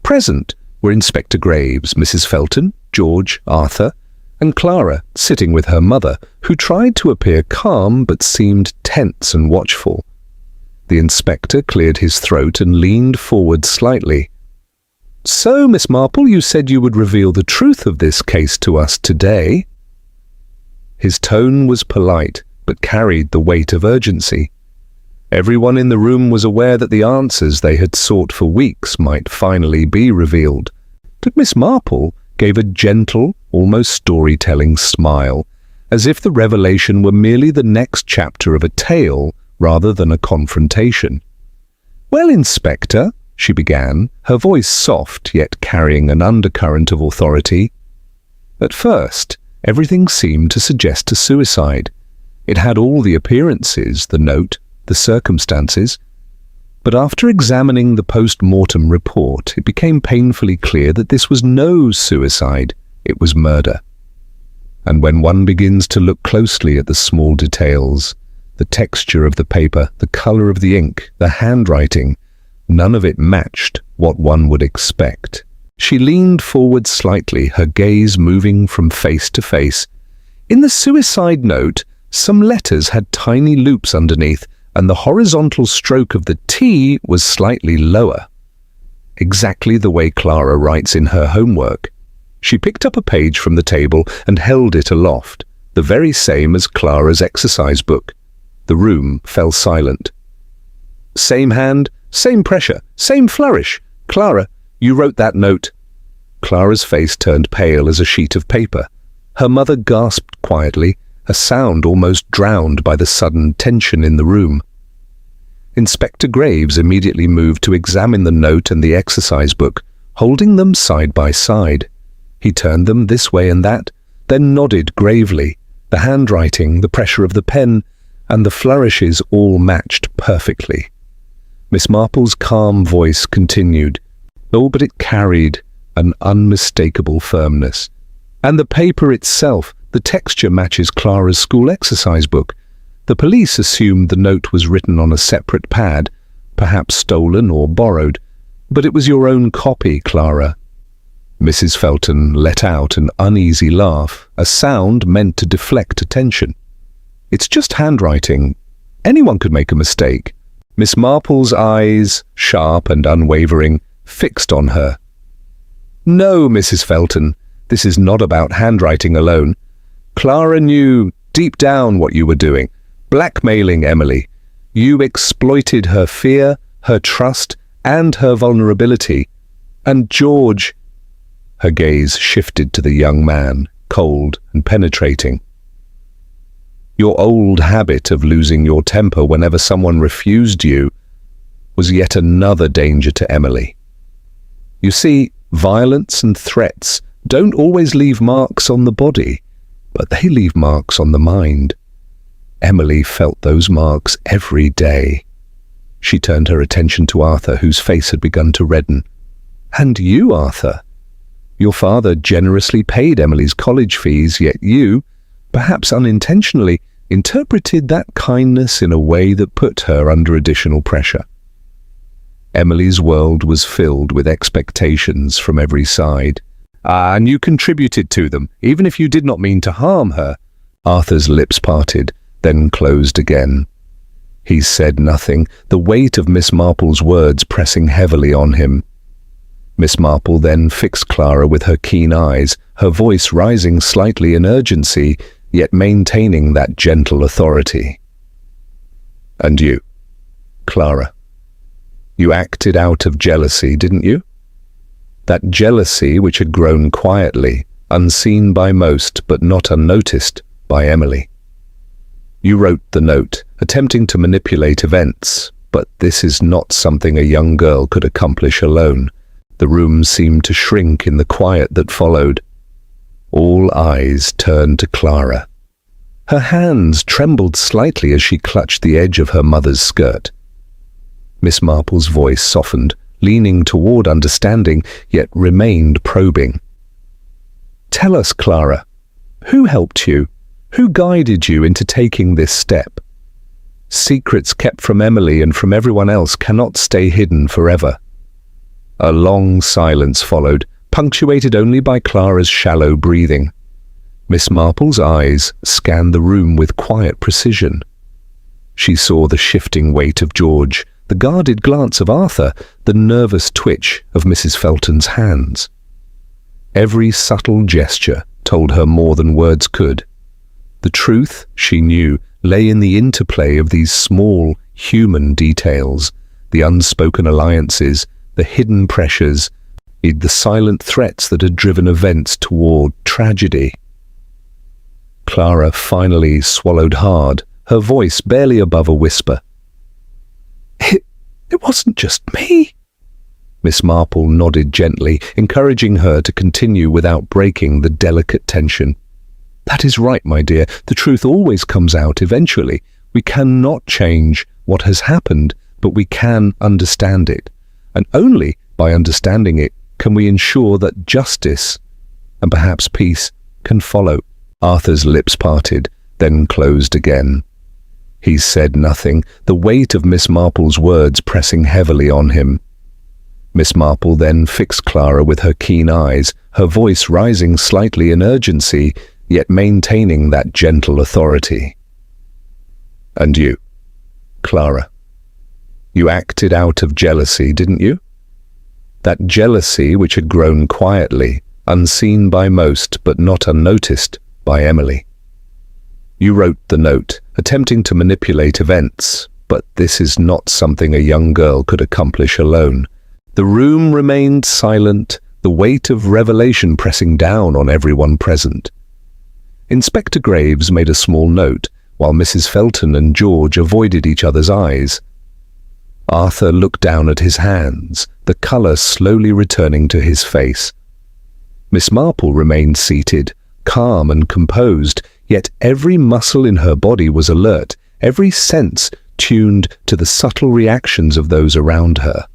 Present were Inspector Graves, Mrs. Felton, George, Arthur, and Clara, sitting with her mother, who tried to appear calm but seemed tense and watchful. The inspector cleared his throat and leaned forward slightly. "So, Miss Marple, you said you would reveal the truth of this case to us today." His tone was polite, but carried the weight of urgency. Everyone in the room was aware that the answers they had sought for weeks might finally be revealed. But Miss Marple gave a gentle, almost storytelling smile, as if the revelation were merely the next chapter of a tale rather than a confrontation. "Well, Inspector," she began, her voice soft yet carrying an undercurrent of authority. At first, everything seemed to suggest a suicide. It had all the appearances, the note, the circumstances. But after examining the post-mortem report, it became painfully clear that this was no suicide, it was murder. And when one begins to look closely at the small details, the texture of the paper, the color of the ink, the handwriting, none of it matched what one would expect. She leaned forward slightly, her gaze moving from face to face. In the suicide note, some letters had tiny loops underneath, and the horizontal stroke of the T was slightly lower. Exactly the way Clara writes in her homework. She picked up a page from the table and held it aloft, the very same as Clara's exercise book. The room fell silent. "Same hand, same pressure, same flourish. Clara, you wrote that note." Clara's face turned pale as a sheet of paper. Her mother gasped quietly, a sound almost drowned by the sudden tension in the room. Inspector Graves immediately moved to examine the note and the exercise book, holding them side by side. He turned them this way and that, then nodded gravely. The handwriting, the pressure of the pen, and the flourishes all matched perfectly. Miss Marple's calm voice continued, but it carried an unmistakable firmness. And the paper itself, the texture matches Clara's school exercise book. The police assumed the note was written on a separate pad, perhaps stolen or borrowed, but it was your own copy, Clara. Mrs. Felton let out an uneasy laugh, a sound meant to deflect attention. "It's just handwriting. Anyone could make a mistake." Miss Marple's eyes, sharp and unwavering, fixed on her. "No, Mrs. Felton, this is not about handwriting alone. Clara knew deep down what you were doing, blackmailing Emily. You exploited her fear, her trust, and her vulnerability. And George..." Her gaze shifted to the young man, cold and penetrating. "Your old habit of losing your temper whenever someone refused you was yet another danger to Emily. You see, violence and threats don't always leave marks on the body, but they leave marks on the mind. Emily felt those marks every day." She turned her attention to Arthur, whose face had begun to redden. "And you, Arthur? Your father generously paid Emily's college fees, yet you, perhaps unintentionally, interpreted that kindness in a way that put her under additional pressure. Emily's world was filled with expectations from every side. And you contributed to them, even if you did not mean to harm her. Arthur's lips parted, then closed again. He said nothing, the weight of Miss Marple's words pressing heavily on him. Miss Marple then fixed Clara with her keen eyes, her voice rising slightly in urgency, yet maintaining that gentle authority. "And you, Clara, you acted out of jealousy, didn't you? That jealousy which had grown quietly, unseen by most but not unnoticed by Emily. You wrote the note, attempting to manipulate events, but this is not something a young girl could accomplish alone." The room seemed to shrink in the quiet that followed. All eyes turned to Clara. Her hands trembled slightly as she clutched the edge of her mother's skirt. Miss Marple's voice softened, leaning toward understanding, yet remained probing. "Tell us, Clara, who helped you? Who guided you into taking this step? Secrets kept from Emily and from everyone else cannot stay hidden forever." A long silence followed, punctuated only by Clara's shallow breathing. Miss Marple's eyes scanned the room with quiet precision. She saw the shifting weight of George, the guarded glance of Arthur, the nervous twitch of Mrs. Felton's hands. Every subtle gesture told her more than words could. The truth, she knew, lay in the interplay of these small, human details, the unspoken alliances, the hidden pressures, the silent threats that had driven events toward tragedy. Clara finally swallowed hard, her voice barely above a whisper. It wasn't just me." Miss Marple nodded gently, encouraging her to continue without breaking the delicate tension. "That is right, my dear. The truth always comes out eventually. We cannot change what has happened, but we can understand it. And only by understanding it can we ensure that justice, and perhaps peace, can follow." Arthur's lips parted, then closed again. He said nothing, the weight of Miss Marple's words pressing heavily on him. Miss Marple then fixed Clara with her keen eyes, her voice rising slightly in urgency, yet maintaining that gentle authority. "And you, Clara, you acted out of jealousy, didn't you? That jealousy which had grown quietly, unseen by most but not unnoticed by Emily. You wrote the note, attempting to manipulate events, but this is not something a young girl could accomplish alone." The room remained silent, the weight of revelation pressing down on everyone present. Inspector Graves made a small note, while Mrs. Felton and George avoided each other's eyes. Arthur looked down at his hands, the colour slowly returning to his face. Miss Marple remained seated, calm and composed, yet every muscle in her body was alert, every sense tuned to the subtle reactions of those around her.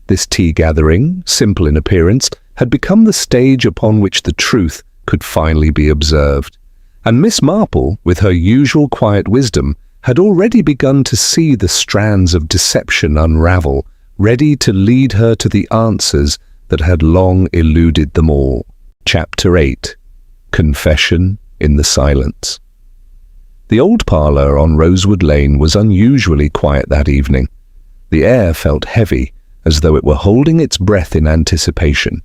This tea gathering, simple in appearance, had become the stage upon which the truth could finally be observed. And Miss Marple, with her usual quiet wisdom, had already begun to see the strands of deception unravel, ready to lead her to the answers that had long eluded them all. Chapter 8. Confession in the Silence. The old parlour on Rosewood Lane was unusually quiet that evening. The air felt heavy, as though it were holding its breath in anticipation.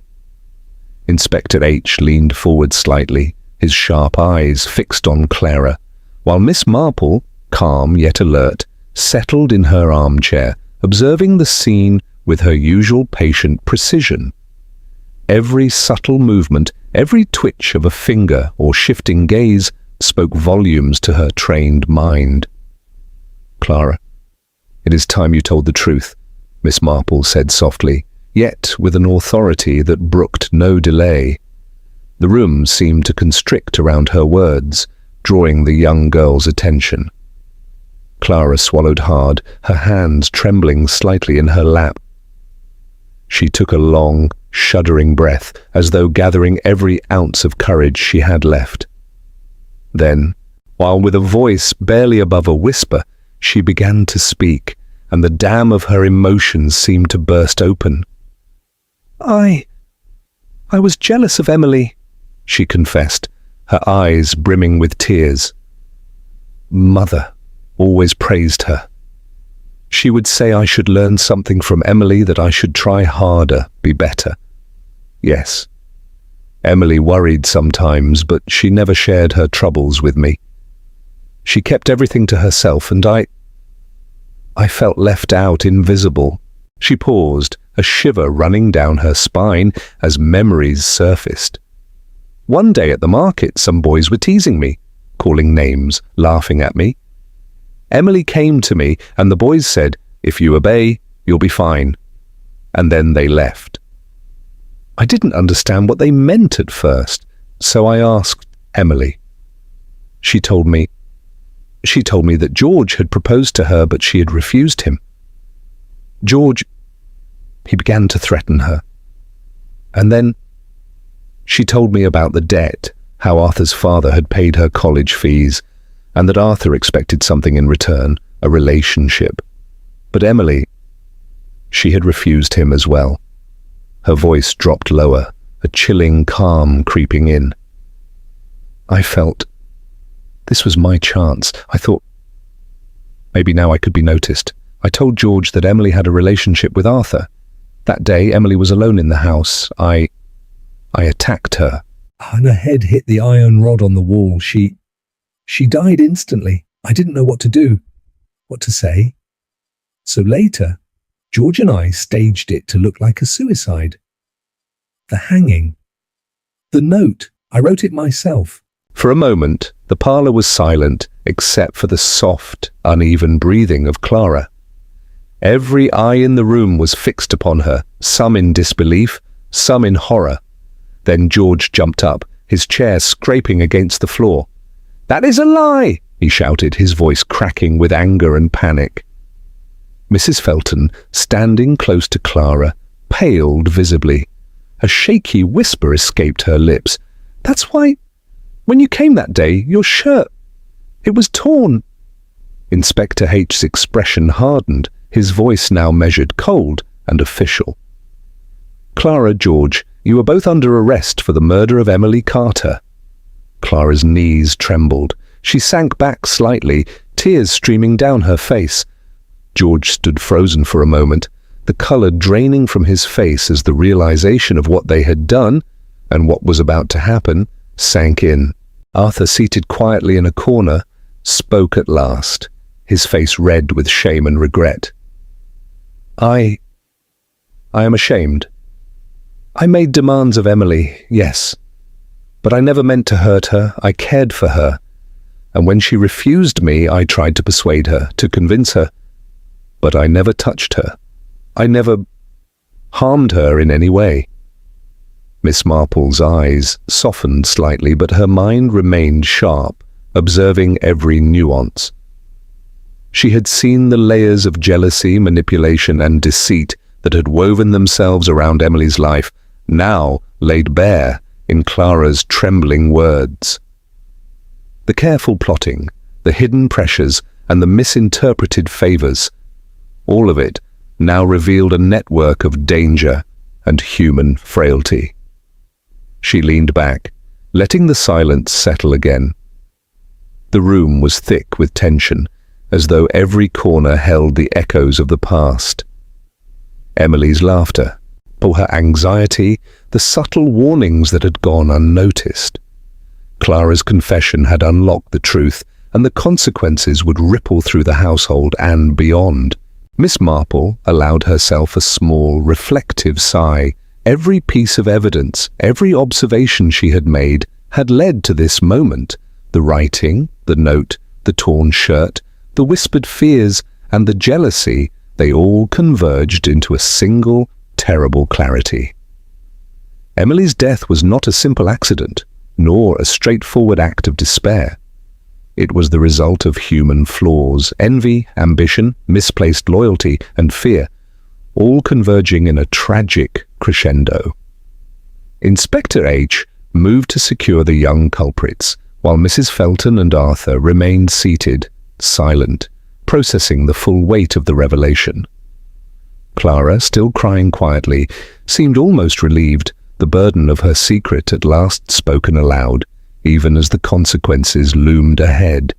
Inspector H leaned forward slightly, his sharp eyes fixed on Clara, while Miss Marple, calm yet alert, settled in her armchair, observing the scene with her usual patient precision. Every subtle movement, every twitch of a finger or shifting gaze spoke volumes to her trained mind. "Clara, it is time you told the truth," Miss Marple said softly, yet with an authority that brooked no delay. The room seemed to constrict around her words, drawing the young girl's attention. Clara swallowed hard, her hands trembling slightly in her lap. She took a long, shuddering breath, as though gathering every ounce of courage she had left. Then, while with a voice barely above a whisper, she began to speak, and the dam of her emotions seemed to burst open. I was jealous of Emily, she confessed, her eyes brimming with tears. Mother always praised her. She would say I should learn something from Emily, that I should try harder, be better. Yes, Emily worried sometimes, but she never shared her troubles with me. She kept everything to herself, and I felt left out, invisible. She paused, a shiver running down her spine as memories surfaced. One day at the market, some boys were teasing me, calling names, laughing at me. Emily came to me, and the boys said, "If you obey, you'll be fine." And then they left. I didn't understand what they meant at first, so I asked Emily. She told me that George had proposed to her, but she had refused him. George, he began to threaten her. And then she told me about the debt, how Arthur's father had paid her college fees, and that Arthur expected something in return, a relationship. But Emily, she had refused him as well. Her voice dropped lower, a chilling calm creeping in. I felt this was my chance. I thought maybe now I could be noticed. I told George that Emily had a relationship with Arthur. That day, Emily was alone in the house. I attacked her, and her head hit the iron rod on the wall. She died instantly. I didn't know what to do, what to say. So later, George and I staged it to look like a suicide. The hanging. The note. I wrote it myself. For a moment, the parlour was silent, except for the soft, uneven breathing of Clara. Every eye in the room was fixed upon her, some in disbelief, some in horror. Then George jumped up, his chair scraping against the floor. "That is a lie!" he shouted, his voice cracking with anger and panic. Mrs. Felton, standing close to Clara, paled visibly. A shaky whisper escaped her lips. "That's why, when you came that day, your shirt, it was torn." Inspector H's expression hardened, his voice now measured, cold and official. "Clara, George, you are both under arrest for the murder of Emily Carter." Clara's knees trembled. She sank back slightly, tears streaming down her face. George stood frozen for a moment, the colour draining from his face as the realization of what they had done, and what was about to happen, sank in. Arthur, seated quietly in a corner, spoke at last, his face red with shame and regret. I am ashamed. I made demands of Emily, yes, but I never meant to hurt her. I cared for her, and when she refused me, I tried to persuade her, to convince her, but I never touched her. I never harmed her in any way. Miss Marple's eyes softened slightly, but her mind remained sharp, observing every nuance. She had seen the layers of jealousy, manipulation, and deceit that had woven themselves around Emily's life, now laid bare in Clara's trembling words. The careful plotting, the hidden pressures, and the misinterpreted favors, all of it now revealed a network of danger and human frailty. She leaned back, letting the silence settle again. The room was thick with tension, as though every corner held the echoes of the past. Emily's laughter, or her anxiety, the subtle warnings that had gone unnoticed. Clara's confession had unlocked the truth, and the consequences would ripple through the household and beyond. Miss Marple allowed herself a small, reflective sigh. Every piece of evidence, every observation she had made, had led to this moment. The writing, the note, the torn shirt, the whispered fears, and the jealousy, they all converged into a single, terrible clarity. Emily's death was not a simple accident, nor a straightforward act of despair. It was the result of human flaws, envy, ambition, misplaced loyalty, and fear, all converging in a tragic crescendo. Inspector H moved to secure the young culprits, while Mrs. Felton and Arthur remained seated, silent, processing the full weight of the revelation. Clara, still crying quietly, seemed almost relieved, the burden of her secret at last spoken aloud, even as the consequences loomed ahead.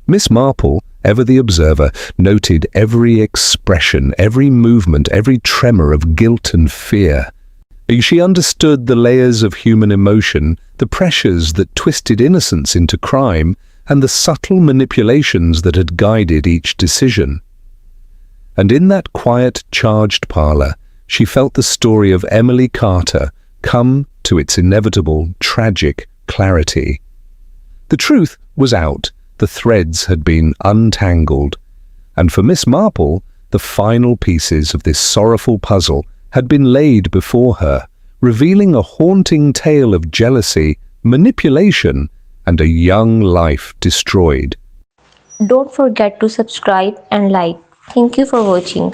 Miss Marple, ever the observer, noted every expression, every movement, every tremor of guilt and fear. She understood the layers of human emotion, the pressures that twisted innocence into crime, and the subtle manipulations that had guided each decision. And in that quiet, charged parlor, she felt the story of Emily Carter come to its inevitable, tragic clarity. The truth was out, the threads had been untangled, and for Miss Marple, the final pieces of this sorrowful puzzle had been laid before her, revealing a haunting tale of jealousy, manipulation, and a young life destroyed. Don't forget to subscribe and like. Thank you for watching.